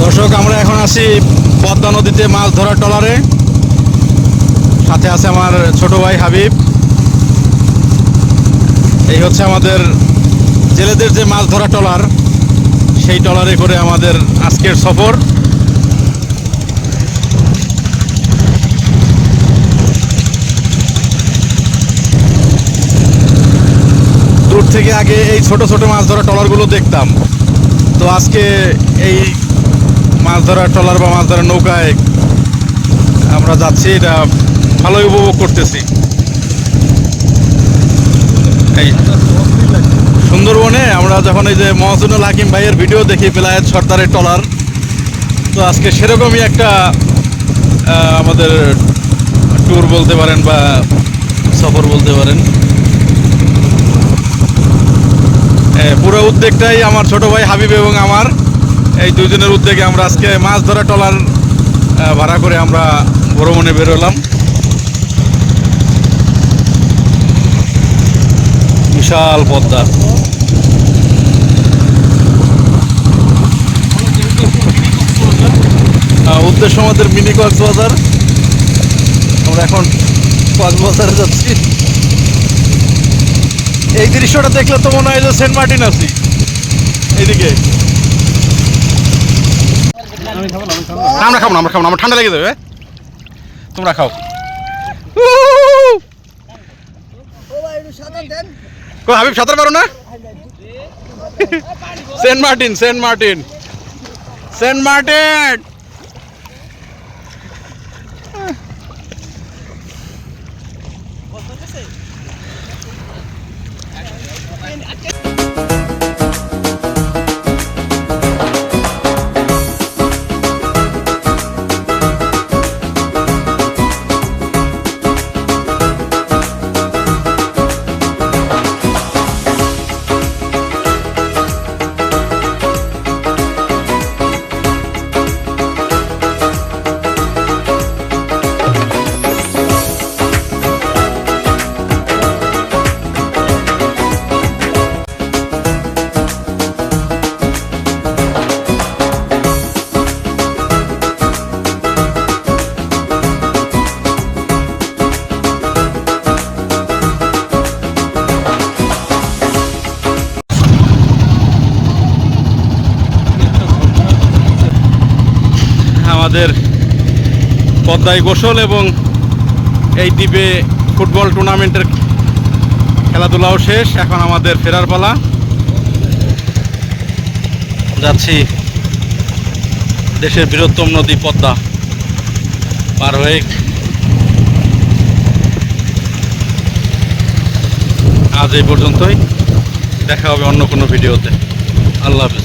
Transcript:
দর্শক, আমরা এখন আছি পদ্মা নদীতে মাছ ধরার ট্রলারে। সাথে আছে আমার ছোট ভাই হাবিব। এই হচ্ছে আমাদের জেলেদের যে মাছ ধরা ট্রলার, সেই ট্রলারে করে আমাদের আজকের সফর। দূর থেকে আগে এই ছোট ছোট মাছ ধরা ট্রলারগুলো দেখতাম, তো আজকে এই মাছ ধরার ট্রলার বা মাছ ধরার নৌকায় আমরা যাচ্ছি, এটা ভালোই উপভোগ করতেছি। এই সুন্দরবনে আমরা যখন এই যে মহসিনুল হাকিম ভাইয়ের ভিডিও দেখি বেলায়েত সর্দারের ট্রলার, তো আজকে সেরকমই একটা আমাদের ট্যুর বলতে পারেন বা সফর বলতে পারেন। পুরো উদ্যোগটাই আমার ছোট ভাই হাবিব এবং আমার, এই দুজনের উদ্যোগে আমরা আজকে মাছ ধরা ট্রলার ভাড়া করে আমরা ভ্রমণে বেরোলাম। বিশাল পদ্মা। উদ্দেশ্য আমাদের মিনি কক্সবাজার। আমরা এখন কক্সবাজারে যাচ্ছি। এই দৃশ্যটা দেখলে তো মনে হয় যে সেন্ট মার্টিন আছি এইদিকে। আমরা খাবো না, আমার ঠান্ডা লেগে যাবে, তোমরা খাও। হাবিব সাঁতার পারো না? সেন্ট মার্টিন, সেন্ট মার্টিন, সেন্ট মার্টিন। আমাদের পদ্মায় গোসল এবং এই দ্বীপে ফুটবল টুর্নামেন্টের খেলাধুলাও শেষ। এখন আমাদের ফেরার পালা। যাচ্ছি দেশের বৃহত্তম নদী পদ্মা পার হয়ে। আজ এই পর্যন্তই, দেখা হবে অন্য কোনো ভিডিওতে। আল্লাহ হাফেজ।